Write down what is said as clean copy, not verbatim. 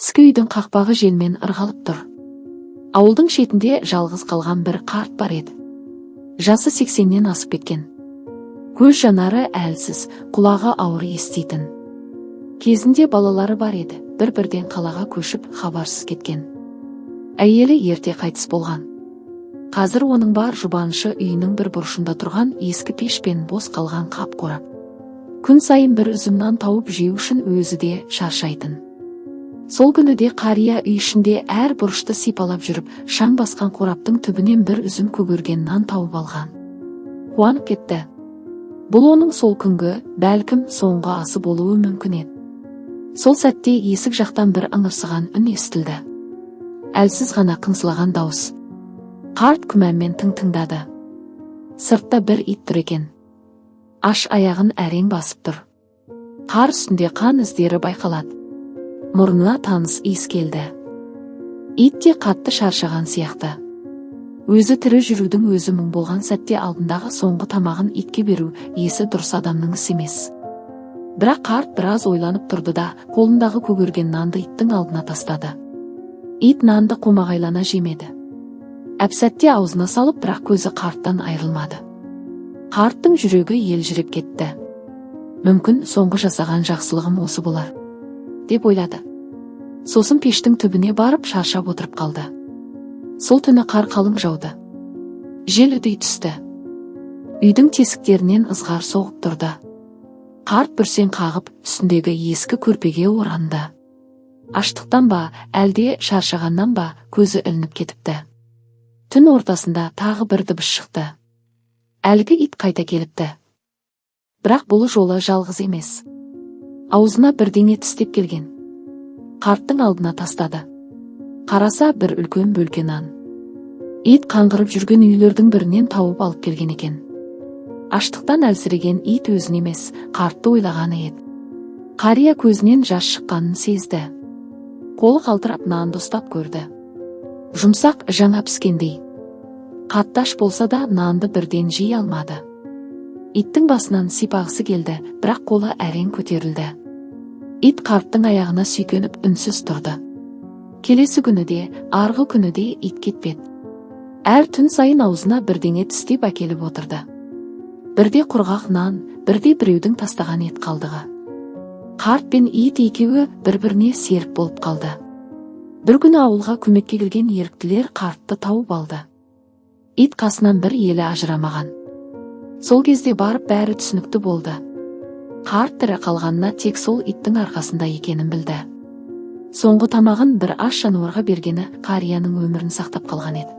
Іскі үйдің қақпағы желмен ырғалып тұр. Ауылдың шетінде жалғыз қалған бір қарт бар еді. Жасы 80-нен асып кеткен. Көз жанары әлсіз, құлағы ауыр еститін. Кезінде балалары бар еді, бір-бірден қалаға көшіп хабарсыз кеткен. Әйелі ерте қайтыс болған. Қазір оның бар жұбанышы үйінің бір бұрышында тұрған ескі пеш пен бос қалған қап қорап. Күн сайын бір үзім нан тауып жеу үшін өзі де шаршайтын. Сол күні де қария үй ішінде әр бұрышты сипалап жүріп, шаң басқан қораптың түбінен бір үзім көгерген нан тауып алған. Қуанып кетті. Бұл оның сол күнгі, бәлкім соңғы асы болуы мүмкін еді. Сол сәтте есік жақтан бір ыңырсыған үн естілді. Әлсіз ғана қыңсылаған дауыс. Қарт күмәнмен тыңдады. Сыртта бір ит тұр екен. Аш аяғын әрең басып тұр. Қар үстінде қан іздері байқалады. Мұрнына таныс иіс келді. Ит те қатты шаршаған сияқты. Өзі тірі жүрудің өзі мұң болған сәтте алдындағы соңғы тамағын итке беру есі дұрыс адамның ісі емес. Бірақ қарт біраз ойланып тұрды да, қолындағы көгерген нанды иттің алдына тастады. Ит нанды қомағайлана жемеді. Әп-сәтте аузына салып, бірақ көзі қарттан айрылмады. Қарттың жүрегі елжіреп кетті. Мүмкін соңғы жасаған жақсылығым осы болар, деп ойлады. Сосын пештің түбіне барып шаршап отырып қалды. Сол түні қар қалың жауды. Жел үдей түсті. Үйдің тесіктерінен ызғар соғып тұрды. Қарт бүрсең қағып, үстіндегі ескі көрпеге оранды. Аштықтан ба, әлде шаршағаннан ба, көзі ілініп кетіпті. Түн ортасында тағы бір дыбыс шықты. Әлгі ит қайта келіпті. Бірақ бұл жолы жалғыз емес. Аузына бірдеңе тістеп келген. Қарттың алдына тастады. Қараса, бір үлкен бөлке нан. Ит қаңғырып жүрген үйлердің бірінен тауып алып келген екен. Аштықтан әлсіреген ит өзін емес, қартты ойлағаны еді. Қария көзінен жас шыққанын сезді. Қолы қалтырап нанды ұстап көрді. Жұмсақ, жаңа піскендей. Қатты аш болса да нанды бірден жей алмады. Иттің басынан сипағысы келді, бірақ қолы әрең көтерілді. Ит қарттың аяғына сүйкеніп үнсіз тұрды. Келесі күні де, арғы күні де ит кетпеді. Әр түн сайын аузына бірдеңе тістеп әкеліп отырды. Бірде құрғақ нан, бірде біреудің тастаған ет қалдығы. Қарт пен ит екеуі бір-біріне серік болып қалды. Бір күні ауылға көмекке келген еріктілер қартты тауып алды. Ит қасынан бір елі ажырамаған. Сол кезде барып бәрі түсінікті болды. Қарт тірі қалғанына тек сол иттің арқасында екенін білді. Соңғы тамағын бір аш жануарға бергені қарияның өмірін сақтап қалған еді.